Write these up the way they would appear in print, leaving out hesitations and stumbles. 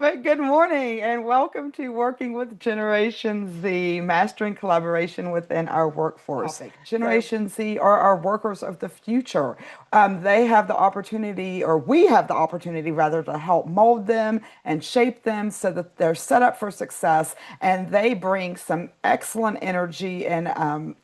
But good morning and welcome to Working with Generation Z, mastering collaboration within our workforce. Topic. Generation Z are our workers of the future. They have the opportunity, or we have the opportunity rather, to help mold them and shape them so that they're set up for success. And they bring some excellent energy and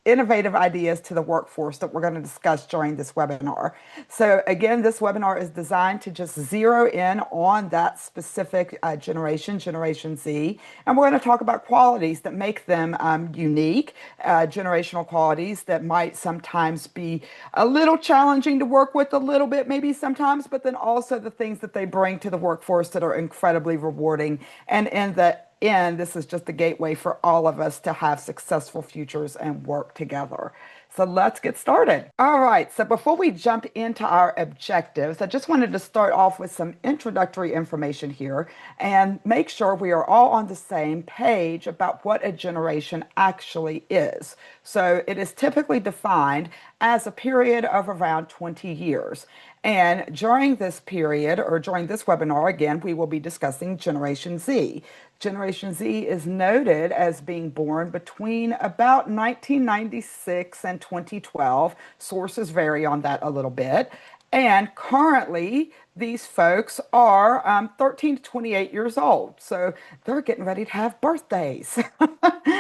innovative ideas to the workforce that we're going to discuss during this webinar. So again, this webinar is designed to just zero in on that specific generation, Generation Z, and we're going to talk about qualities that make them unique, generational qualities that might sometimes be a little challenging to work with a little bit, maybe sometimes, but then also the things that they bring to the workforce that are incredibly rewarding. And in the end, this is just the gateway for all of us to have successful futures and work together. So let's get started. All right. So before we jump into our objectives, I just wanted to start off with some introductory information here and make sure we are all on the same page about what a generation actually is. So it is typically defined as a period of around 20 years. And during this period, or during this webinar, again, we will be discussing Generation Z. Generation Z is noted as being born between about 1996 and 2012. Sources vary on that a little bit. And currently, these folks are 13 to 28 years old. So they're getting ready to have birthdays.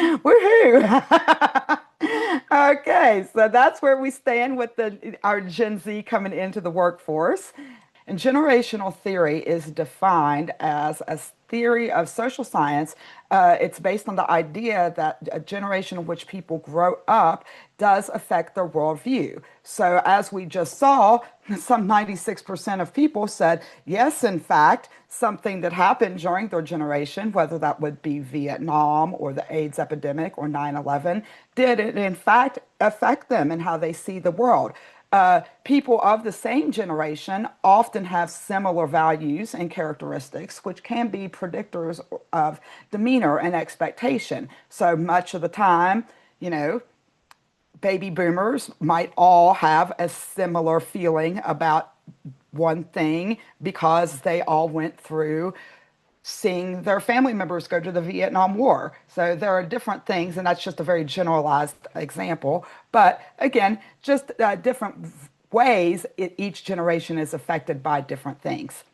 Woohoo! Okay, so that's where we stand with our Gen Z coming into the workforce. And generational theory is defined as a theory of social science. It's based on the idea that a generation in which people grow up does affect their worldview. So, as we just saw, some 96% of people said, yes, in fact, something that happened during their generation, whether that would be Vietnam or the AIDS epidemic or 9/11, did it in fact affect them and how they see the world. People of the same generation often have similar values and characteristics, which can be predictors of demeanor and expectation. So much of the time, you know, baby boomers might all have a similar feeling about one thing because they all went through seeing their family members go to the Vietnam War. So there are different things, and that's just a very generalized example. But again, just different ways each generation is affected by different things.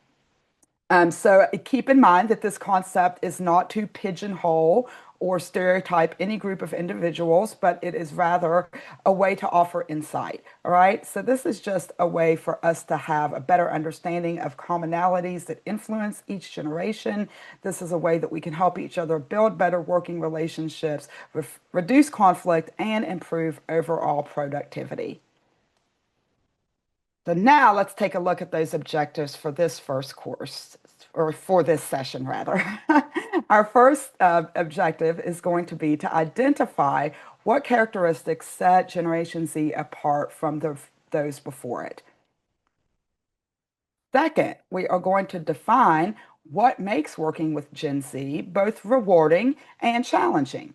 So keep in mind that this concept is not to pigeonhole or stereotype any group of individuals, but it is rather a way to offer insight. All right. So this is just a way for us to have a better understanding of commonalities that influence each generation. This is a way that we can help each other build better working relationships, reduce conflict, and improve overall productivity. So now let's take a look at those objectives for this first course, or for this session rather. Our first objective is going to be to identify what characteristics set Generation Z apart from those before it. Second, we are going to define what makes working with Gen Z both rewarding and challenging.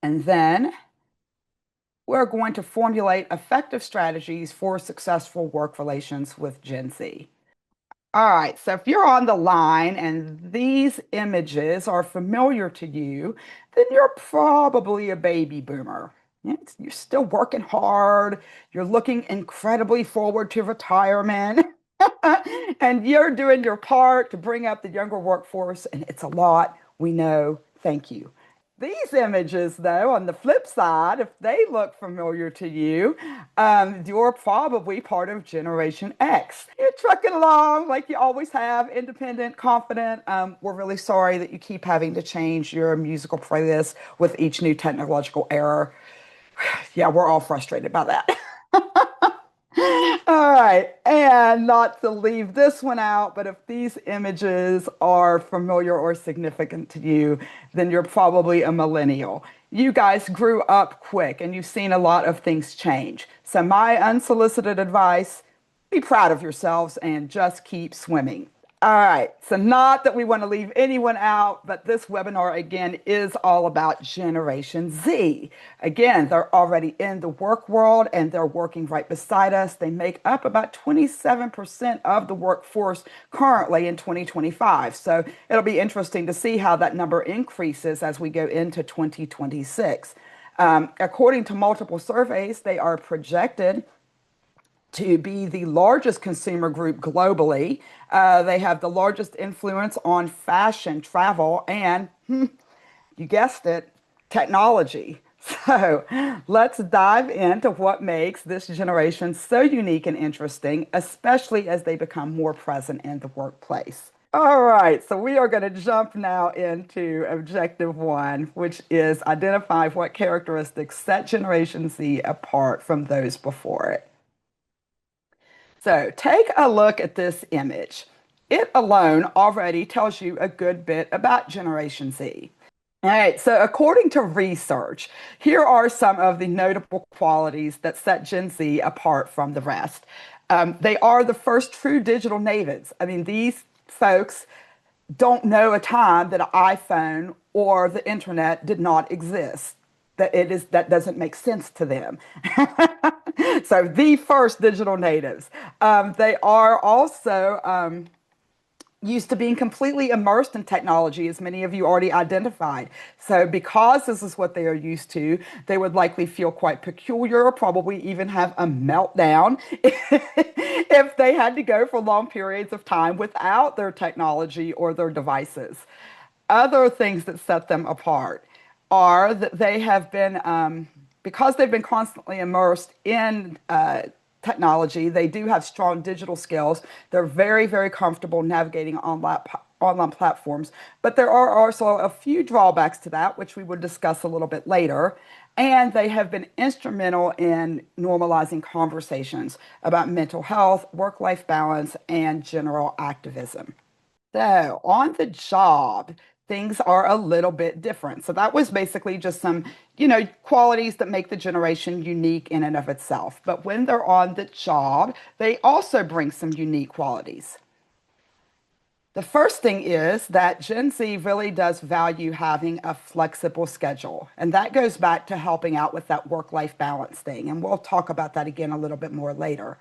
And then we're going to formulate effective strategies for successful work relations with Gen Z. All right, so if you're on the line and these images are familiar to you, then you're probably a baby boomer. You're still working hard, you're looking incredibly forward to retirement, and you're doing your part to bring up the younger workforce, and it's a lot, we know, thank you. These images, though, on the flip side, if they look familiar to you, you're probably part of Generation X. You're trucking along like you always have, independent, confident. We're really sorry that you keep having to change your musical playlist with each new technological error. Yeah, we're all frustrated by that. All right, and not to leave this one out, but if these images are familiar or significant to you, then you're probably a millennial. You guys grew up quick and you've seen a lot of things change. So my unsolicited advice, be proud of yourselves and just keep swimming. All right. So, not that we want to leave anyone out, but this webinar again is all about Generation Z. Again, they're already in the work world and they're working right beside us. They make up about 27% of the workforce currently in 2025. So, it'll be interesting to see how that number increases as we go into 2026. According to multiple surveys, they are projected to be the largest consumer group globally. They have the largest influence on fashion, travel, and you guessed it, technology. So let's dive into what makes this generation so unique and interesting, especially as they become more present in the workplace. All right, so we are going to jump now into objective one, which is identify what characteristics set Generation Z apart from those before it. So take a look at this image. It alone already tells you a good bit about Generation Z. All right, so according to research, here are some of the notable qualities that set Gen Z apart from the rest. They are the first true digital natives. I mean, these folks don't know a time that an iPhone or the internet did not exist. That doesn't make sense to them. So the first digital natives. They are also used to being completely immersed in technology, as many of you already identified. So, because this is what they are used to, they would likely feel quite peculiar, probably even have a meltdown if they had to go for long periods of time without their technology or their devices. Other things that set them apart are that they have been, because they've been constantly immersed in technology, they do have strong digital skills. They're very, very comfortable navigating online platforms. But there are also a few drawbacks to that, which we will discuss a little bit later. And they have been instrumental in normalizing conversations about mental health, work-life balance, and general activism. So on the job, things are a little bit different. So that was basically just some, qualities that make the generation unique in and of itself. But when they're on the job, they also bring some unique qualities. The first thing is that Gen Z really does value having a flexible schedule. And that goes back to helping out with that work-life balance thing. And we'll talk about that again a little bit more later.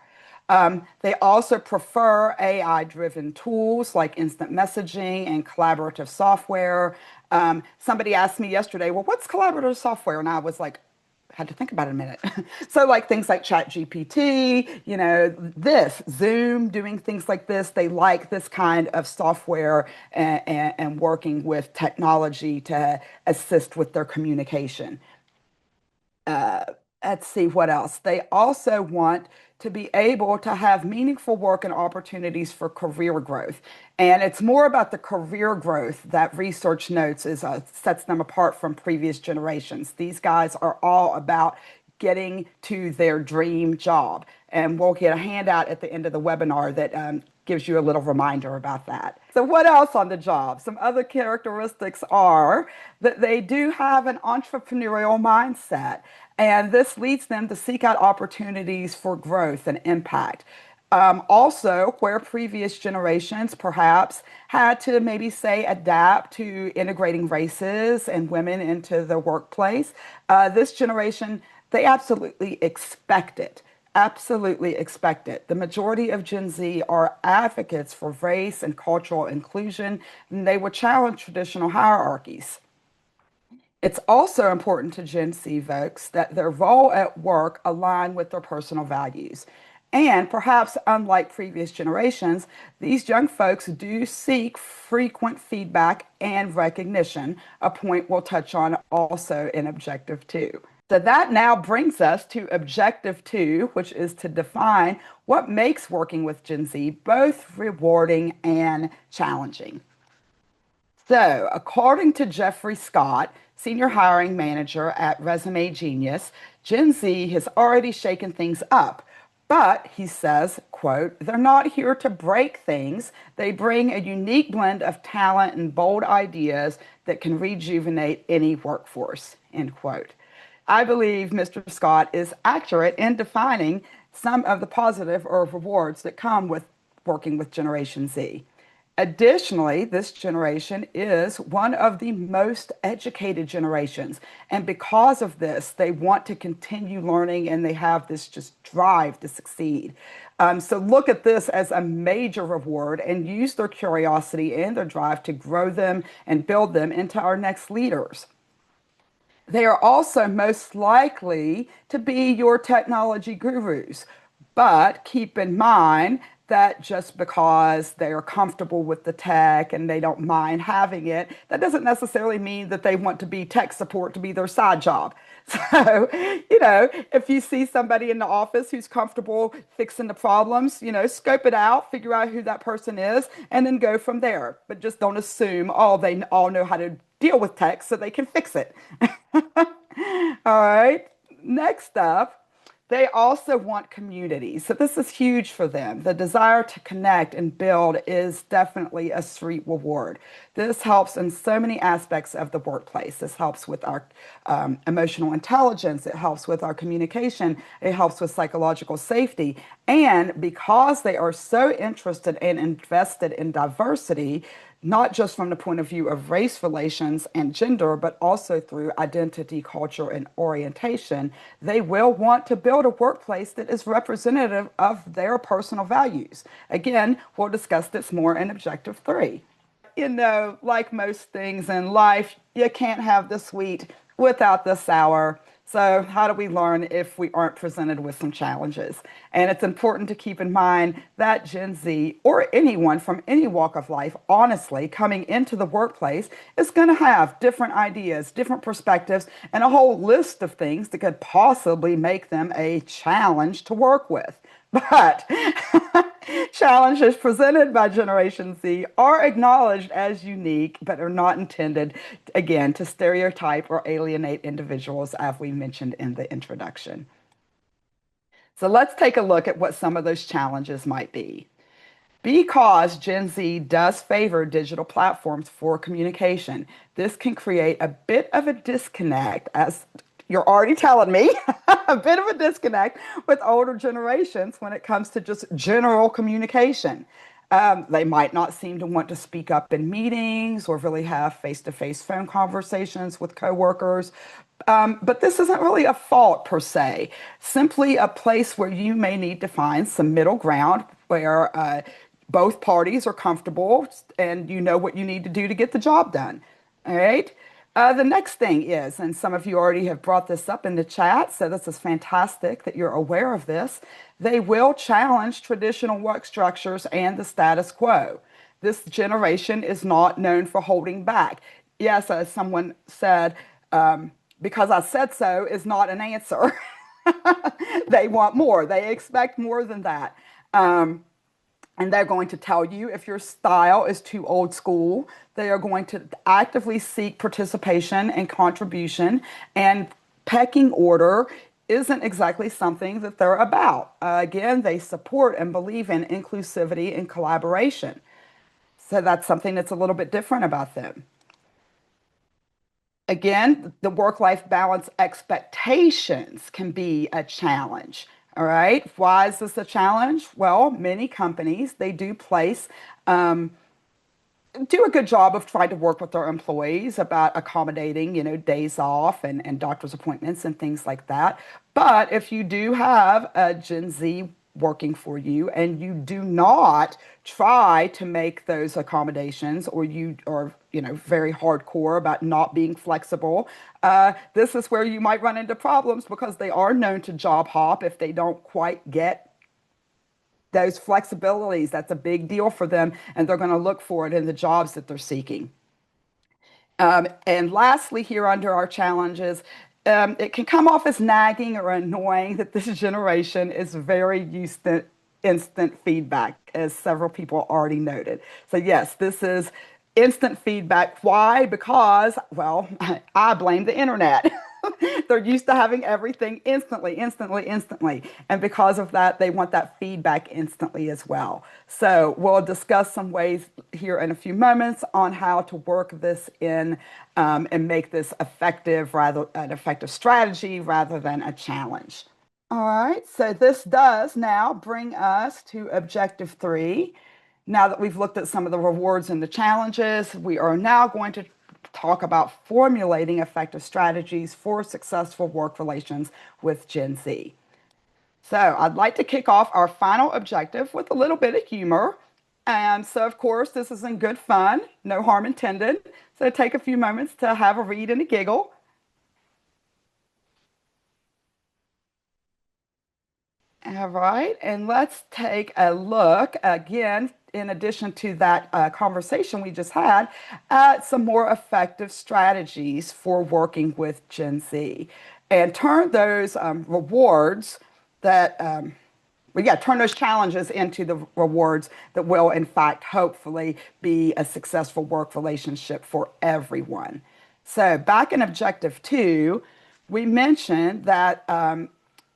They also prefer AI-driven tools like instant messaging and collaborative software. Somebody asked me yesterday, well, what's collaborative software? And I was like, had to think about it a minute. So like things like ChatGPT, this, Zoom, doing things like this. They like this kind of software and working with technology to assist with their communication. Uh, let's see what else. They also want to be able to have meaningful work and opportunities for career growth. And it's more about the career growth that research notes sets them apart from previous generations. These guys are all about getting to their dream job. And we'll get a handout at the end of the webinar that gives you a little reminder about that. So what else on the job? Some other characteristics are that they do have an entrepreneurial mindset, and this leads them to seek out opportunities for growth and impact. Also, where previous generations perhaps had to maybe say adapt to integrating races and women into the workplace, this generation, they absolutely expect it. Absolutely expect it. The majority of Gen Z are advocates for race and cultural inclusion, and they will challenge traditional hierarchies. It's also important to Gen Z folks that their role at work align with their personal values. And perhaps unlike previous generations, these young folks do seek frequent feedback and recognition, a point we'll touch on also in Objective 2. So that now brings us to Objective 2, which is to define what makes working with Gen Z both rewarding and challenging. So, according to Jeffrey Scott, Senior Hiring Manager at Resume Genius, Gen Z has already shaken things up. But he says, quote, they're not here to break things. They bring a unique blend of talent and bold ideas that can rejuvenate any workforce, end quote. I believe Mr. Scott is accurate in defining some of the positive or rewards that come with working with Generation Z. Additionally, this generation is one of the most educated generations. And because of this, they want to continue learning and they have this just drive to succeed. So look at this as a major reward and use their curiosity and their drive to grow them and build them into our next leaders. They are also most likely to be your technology gurus. But keep in mind that just because they are comfortable with the tech and they don't mind having it, that doesn't necessarily mean that they want to be tech support to be their side job. So, if you see somebody in the office who's comfortable fixing the problems, scope it out, figure out who that person is, and then go from there. But just don't assume, oh, they all know how to deal with tech so they can fix it. All right. Next up, they also want community. So this is huge for them. The desire to connect and build is definitely a sweet reward. This helps in so many aspects of the workplace. This helps with our emotional intelligence. It helps with our communication. It helps with psychological safety. And because they are so interested and invested in diversity, not just from the point of view of race relations and gender, but also through identity, culture, and orientation, they will want to build a workplace that is representative of their personal values. Again, we'll discuss this more in Objective 3. Like most things in life, you can't have the sweet without the sour. So, how do we learn if we aren't presented with some challenges? And it's important to keep in mind that Gen Z or anyone from any walk of life, honestly, coming into the workplace is going to have different ideas, different perspectives, and a whole list of things that could possibly make them a challenge to work with. But challenges presented by Generation Z are acknowledged as unique, but are not intended, again, to stereotype or alienate individuals, as we mentioned in the introduction. So let's take a look at what some of those challenges might be. Because Gen Z does favor digital platforms for communication, this can create a bit of a disconnect, as you're already telling me, a bit of a disconnect with older generations when it comes to just general communication. They might not seem to want to speak up in meetings or really have face-to-face phone conversations with coworkers. But this isn't really a fault per se, simply a place where you may need to find some middle ground where both parties are comfortable and you know what you need to do to get the job done. All right. The next thing is, and some of you already have brought this up in the chat, so this is fantastic that you're aware of this. They will challenge traditional work structures and the status quo. This generation is not known for holding back. Yes, as someone said, because I said so is not an answer. They want more. They expect more than that. And they're going to tell you if your style is too old school. They are going to actively seek participation and contribution. And pecking order isn't exactly something that they're about. Again, they support and believe in inclusivity and collaboration. So that's something that's a little bit different about them. Again, the work-life balance expectations can be a challenge. All right. Why is this a challenge? Well, many companies, they do a good job of trying to work with their employees about accommodating, days off and doctor's appointments and things like that. But if you do have a Gen Z working for you and you do not try to make those accommodations, or you are, very hardcore about not being flexible, this is where you might run into problems because they are known to job hop if they don't quite get those flexibilities. That's a big deal for them, and they're going to look for it in the jobs that they're seeking. And lastly, here under our challenges, it can come off as nagging or annoying that this generation is very used to instant feedback, as several people already noted. So, yes, this is instant feedback. Why? Because, well, I blame the internet. They're used to having everything instantly, instantly, instantly. And because of that, they want that feedback instantly as well. So we'll discuss some ways here in a few moments on how to work this in and make this effective, rather an effective strategy rather than a challenge. All right, so this does now bring us to Objective 3. Now that we've looked at some of the rewards and the challenges, we are now going to talk about formulating effective strategies for successful work relations with Gen Z. So I'd like to kick off our final objective with a little bit of humor. And so, of course, this is in good fun, no harm intended. So take a few moments to have a read and a giggle. All right, and let's take a look again, in addition to that conversation we just had, at some more effective strategies for working with Gen Z and turn those rewards that well, yeah, turn those challenges into the rewards that will, in fact, hopefully be a successful work relationship for everyone. So, back in Objective 2, we mentioned that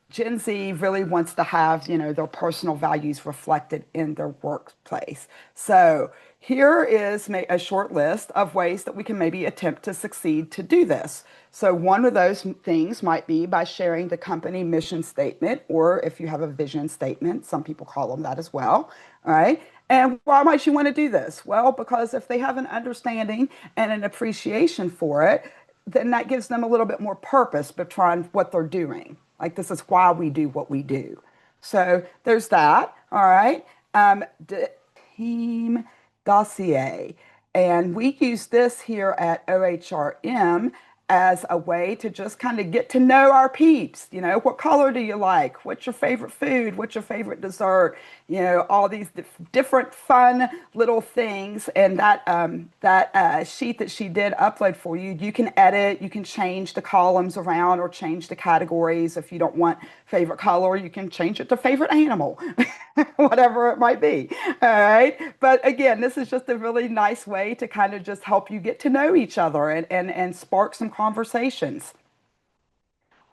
Gen Z really wants to have, their personal values reflected in their workplace. So here is a short list of ways that we can maybe attempt to succeed to do this. So one of those things might be by sharing the company mission statement, or if you have a vision statement, some people call them that as well. All right. And why might you want to do this? Well, because if they have an understanding and an appreciation for it, then that gives them a little bit more purpose behind what they're doing. Like this is why we do what we do. So there's that. All right. Team dossier. And we use this here at OHRM as a way to just kind of get to know our peeps. What color do you like? What's your favorite food? What's your favorite dessert? All these different fun little things. And that sheet that she did upload for you, you can edit, you can change the columns around or change the categories. If you don't want favorite color, you can change it to favorite animal, whatever it might be. All right. But again, this is just a really nice way to kind of just help you get to know each other and spark some conversations.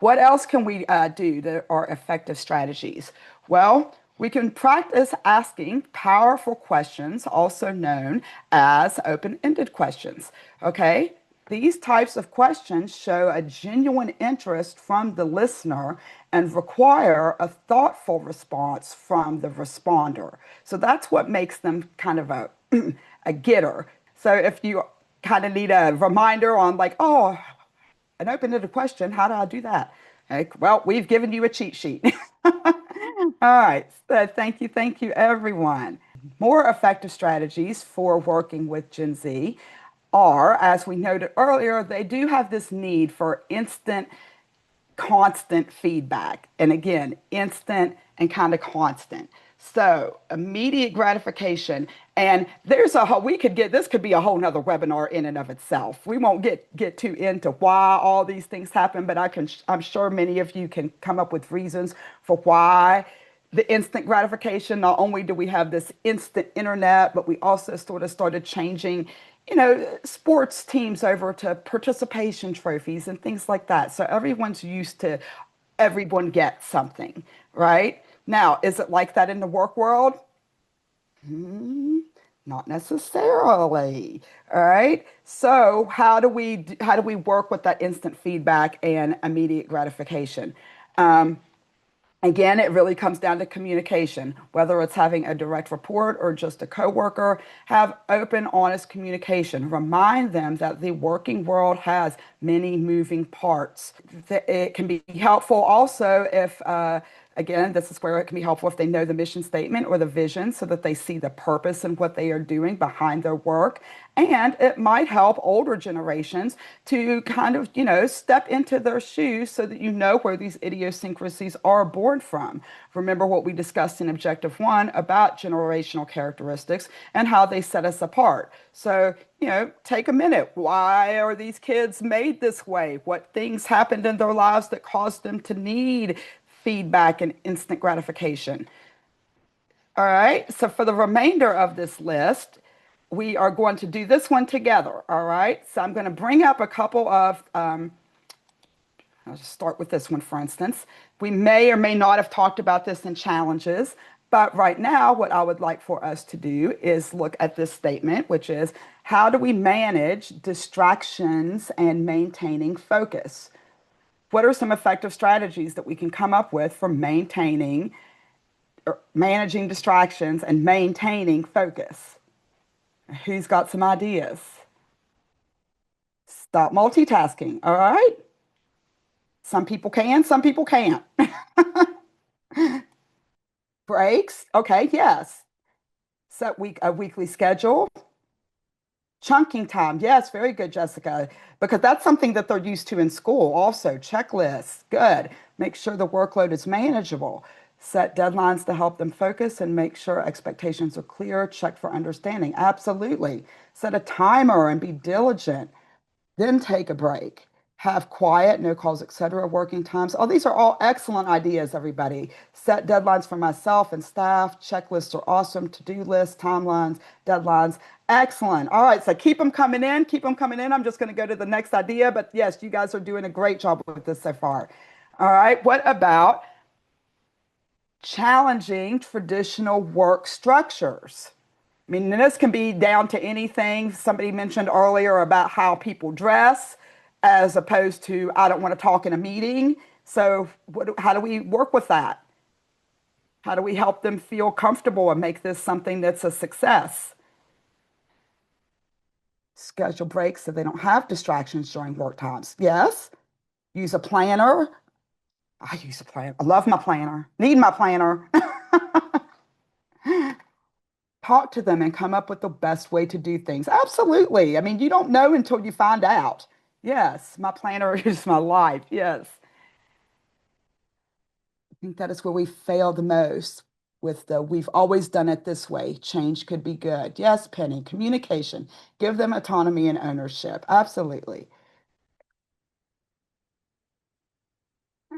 What else can we do that are effective strategies? Well, we can practice asking powerful questions, also known as open-ended questions. Okay? These types of questions show a genuine interest from the listener and require a thoughtful response from the responder. So that's what makes them kind of a getter. So if you kind of need a reminder on like, oh, an open-ended question, how do I do that? Okay, well, we've given you a cheat sheet. All right, so thank you, everyone. More effective strategies for working with Gen Z are, as we noted earlier, they do have this need for instant, constant feedback. And again, instant and kind of constant. So immediate gratification. And there's a whole, we could get, this could be a whole nother webinar in and of itself. We won't get too into why all these things happen, but I'm sure many of you can come up with reasons for why the instant gratification. Not only do we have this instant internet, but we also sort of started changing, sports teams over to participation trophies and things like that. So everyone's used to everyone gets something, right? Now, is it like that in the work world? Hmm, not necessarily. All right. So how do we work with that instant feedback and immediate gratification? Um, Again, it really comes down to communication, whether it's having a direct report or just a coworker. Have open, honest communication. Remind them that the working world has many moving parts. It can be helpful also if, again, this is where it can be helpful if they know the mission statement or the vision so that they see the purpose in what they are doing behind their work. And it might help older generations to kind of, step into their shoes so that you know where these idiosyncrasies are born from. Remember what we discussed in Objective 1 about generational characteristics and how they set us apart. So, take a minute. Why are these kids made this way? What things happened in their lives that caused them to need feedback and instant gratification? All right. So for the remainder of this list, we are going to do this one together. All right. So I'm going to bring up a couple of, I'll just start with this one, for instance. We may or may not have talked about this in challenges, but right now, what I would like for us to do is look at this statement, which is how do we manage distractions and maintaining focus? What are some effective strategies that we can come up with for maintaining managing distractions, and maintaining focus. Who's got some ideas? Stop multitasking. All right. Some people can, some people can't. Breaks. Okay. Yes. Set a weekly schedule. Chunking time. Yes, very good, Jessica. Because that's something that they're used to in school. Also, checklists. Good. Make sure the workload is manageable. Set deadlines to help them focus and make sure expectations are clear. Check for understanding. Absolutely. Set a timer and be diligent. Then take a break. Have quiet, no calls, etc. Working times. Oh, these are all excellent ideas, everybody. Set deadlines for myself and staff. Checklists are awesome. To-do lists, timelines, deadlines. Excellent. All right, so keep them coming in. Keep them coming in. I'm just going to go to the next idea, but yes, you guys are doing a great job with this so far. All right, what about challenging traditional work structures? I mean, this can be down to anything. Somebody mentioned earlier about how people dress as opposed to, I don't want to talk in a meeting. So, how do we work with that? How do we help them feel comfortable and make this something that's a success? Schedule breaks so they don't have distractions during work times. Yes. Use a planner. I use a planner. I love my planner. Need my planner. Talk to them and come up with the best way to do things. Absolutely. I mean, you don't know until you find out. Yes, my planner is my life. Yes. I think that is where we fail the most with the we've always done it this way. Change could be good. Yes, Penny, communication. Give them autonomy and ownership. Absolutely.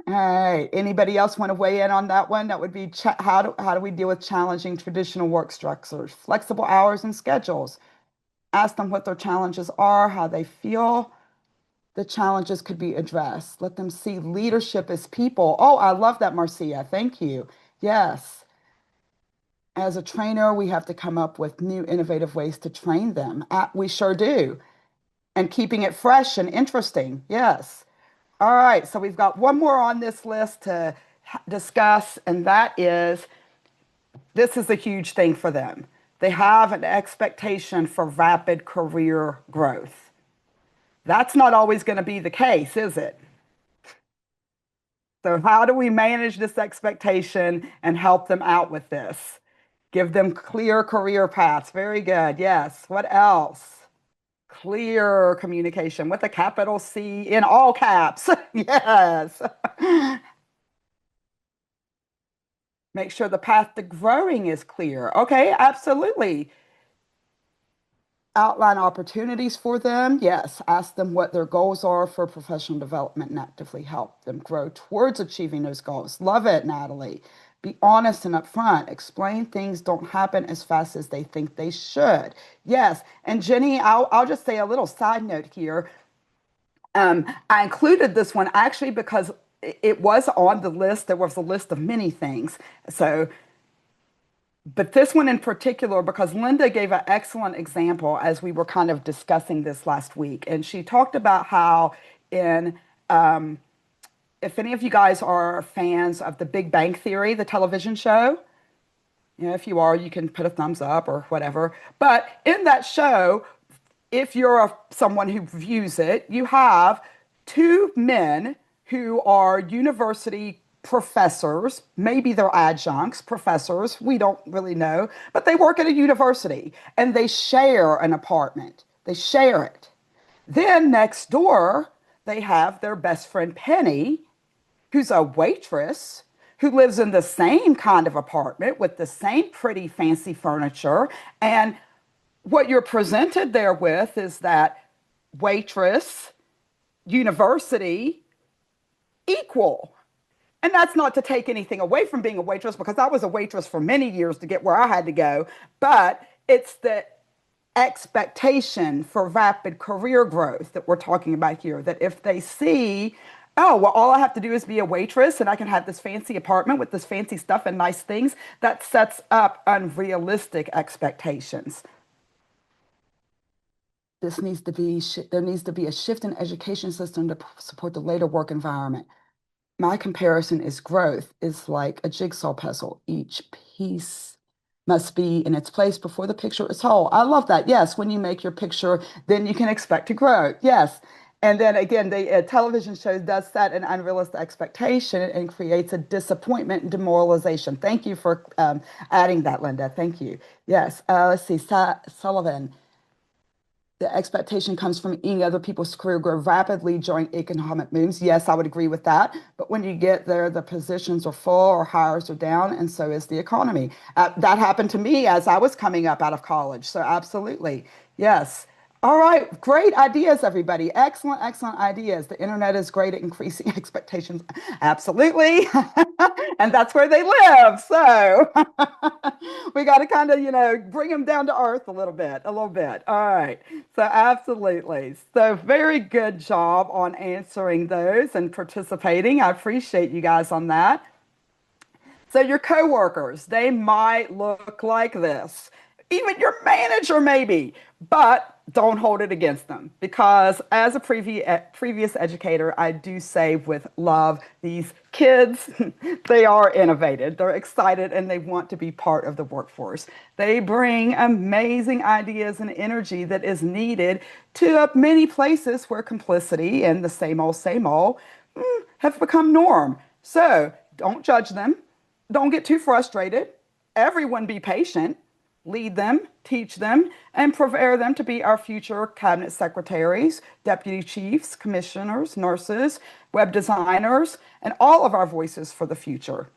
All right. Anybody else want to weigh in on that one? That would be how do we deal with challenging traditional work structures, flexible hours and schedules? Ask them what their challenges are, how they feel the challenges could be addressed. Let them see leadership as people. Oh, I love that, Marcia. Thank you. Yes. As a trainer, we have to come up with new innovative ways to train them. We sure do. And keeping it fresh and interesting. Yes. All right. So we've got one more on this list to discuss, and that is this is a huge thing for them. They have an expectation for rapid career growth. That's not always going to be the case, is it? So, how do we manage this expectation and help them out with this? Give them clear career paths. Very good. Yes. What else? Clear communication with a capital C in all caps. Yes. Make sure the path to growing is clear. Okay, absolutely. Outline opportunities for them. Yes, ask them what their goals are for professional development and actively help them grow towards achieving those goals. Love it, Natalie. Be honest and upfront. Explain things don't happen as fast as they think they should. Yes, and Jenny, I'll just say a little side note here. I included this one actually because it was on the list. There was a list of many things. So but this one in particular, because Linda gave an excellent example as we were kind of discussing this last week. And she talked about how, in, if any of you guys are fans of The Big Bang Theory, the television show, you know, if you are, you can put a thumbs up or whatever. But in that show, if you're someone who views it, you have two men who are university professors. Maybe they're adjuncts, professors. We don't really know, but they work at a university and they share an apartment. They share it. Then next door, they have their best friend Penny, who's a waitress who lives in the same kind of apartment with the same pretty fancy furniture. And what you're presented there with is that waitress, university, equal. And that's not to take anything away from being a waitress because I was a waitress for many years to get where I had to go. But it's the expectation for rapid career growth that we're talking about here. That if they see, oh, well, all I have to do is be a waitress and I can have this fancy apartment with this fancy stuff and nice things, that sets up unrealistic expectations. There needs to be a shift in education system to support the later work environment. My comparison is growth is like a jigsaw puzzle. Each piece must be in its place before the picture is whole. I love that. Yes, when you make your picture, then you can expect to grow. Yes. And then again, the television show does set an unrealistic expectation and creates a disappointment and demoralization. Thank you for adding that, Linda. Thank you. Yes. Let's see. Sullivan. The expectation comes from seeing other people's career grow rapidly during economic moves. Yes, I would agree with that. But when you get there, the positions are full or hires are down, and so is the economy. That happened to me as I was coming up out of college. So, absolutely. Yes. All right. Great ideas, everybody. Excellent, excellent ideas. The internet is great at increasing expectations. Absolutely. And that's where they live. So, we got to kind of, bring them down to earth a little bit, a little bit. All right. So absolutely. So very good job on answering those and participating. I appreciate you guys on that. So your coworkers, they might look like this. Even your manager, maybe, but don't hold it against them because as a previous educator, I do say with love, these kids, they are innovative, they're excited, and they want to be part of the workforce. They bring amazing ideas and energy that is needed to many places where complicity and the same old have become norm. So don't judge them. Don't get too frustrated. Everyone be patient. Lead them, teach them, and prepare them to be our future cabinet secretaries, deputy chiefs, commissioners, nurses, web designers, and all of our voices for the future.